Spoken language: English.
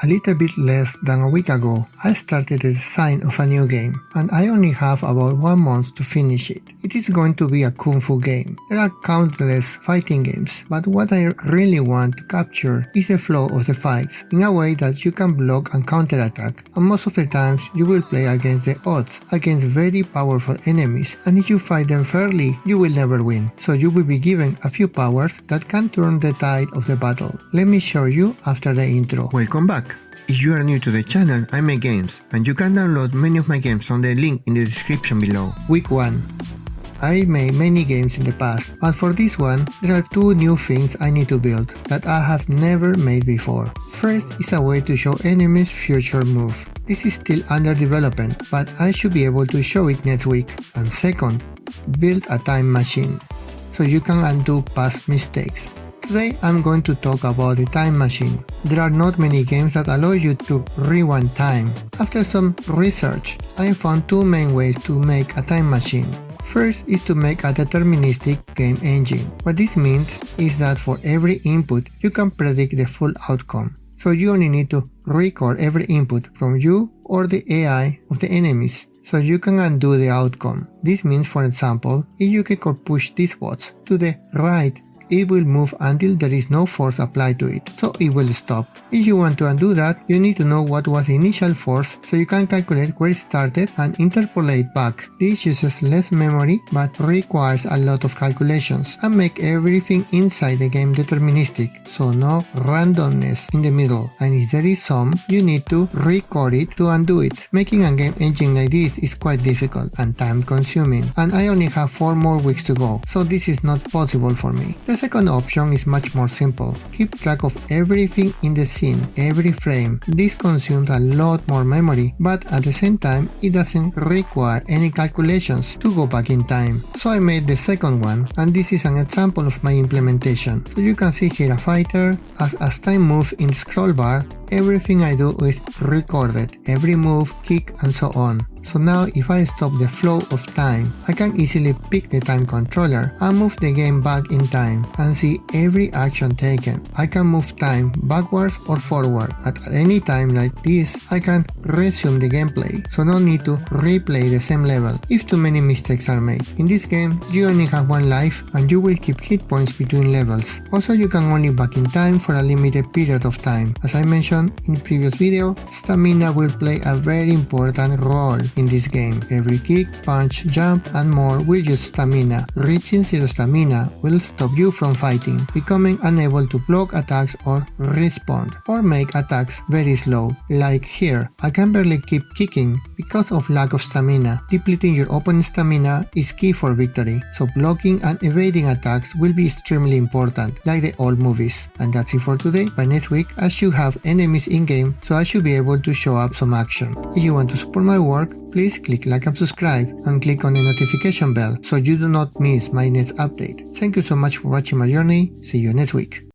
A little bit less than a week ago, I started the design of a new game, and I only have about 1 month to finish it. It is going to be a kung fu game. There are countless fighting games, but what I really want to capture is the flow of the fights, in a way that you can block and counterattack, and most of the times you will play against the odds, against very powerful enemies, and if you fight them fairly, you will never win, so you will be given a few powers that can turn the tide of the battle. Let me show you after the intro. Welcome back! If you are new to the channel, I make games, and you can download many of my games from the link in the description below. Week 1. I made many games in the past, but for this one, there are 2 new things I need to build that I have never made before. First is a way to show enemies' future move. This is still under development, but I should be able to show it next week. And second, build a time machine, so you can undo past mistakes. Today I'm going to talk about the time machine. There are not many games that allow you to rewind time. After some research, I found 2 main ways to make a time machine. First is to make a deterministic game engine. What this means is that for every input you can predict the full outcome. So you only need to record every input from you or the AI of the enemies, so you can undo the outcome. This means, for example, if you can push these bots to the right, it will move until there is no force applied to it, so it will stop. If you want to undo that, you need to know what was the initial force, so you can calculate where it started and interpolate back. This uses less memory but requires a lot of calculations and make everything inside the game deterministic, so no randomness in the middle, and if there is some, you need to record it to undo it. Making a game engine like this is quite difficult and time consuming, and I only have 4 more weeks to go, so this is not possible for me. The second option is much more simple. Keep track of everything in the scene, every frame. This consumes a lot more memory, but at the same time it doesn't require any calculations to go back in time. So I made the second one, and this is an example of my implementation. So you can see here a fighter. As time moves in the scroll bar, everything I do is recorded, every move, kick, and so on. So now if I stop the flow of time, I can easily pick the time controller and move the game back in time and see every action taken. I can move time backwards or forward. At any time like this, I can resume the gameplay, so no need to replay the same level if too many mistakes are made. In this game, you only have 1 life and you will keep hit points between levels. Also, you can only back in time for a limited period of time. As I mentioned in the previous video, stamina will play a very important role in this game. Every kick, punch, jump, and more will use stamina. Reaching 0 stamina will stop you from fighting, becoming unable to block attacks or respond, or make attacks very slow. Like here, I can barely keep kicking because of lack of stamina. Depleting your opponent's stamina is key for victory, so blocking and evading attacks will be extremely important, like the old movies. And that's it for today. By next week, I should have enemies in-game, so I should be able to show up some action. If you want to support my work, please click like and subscribe and click on the notification bell so you do not miss my next update. Thank you so much for watching my journey. See you next week.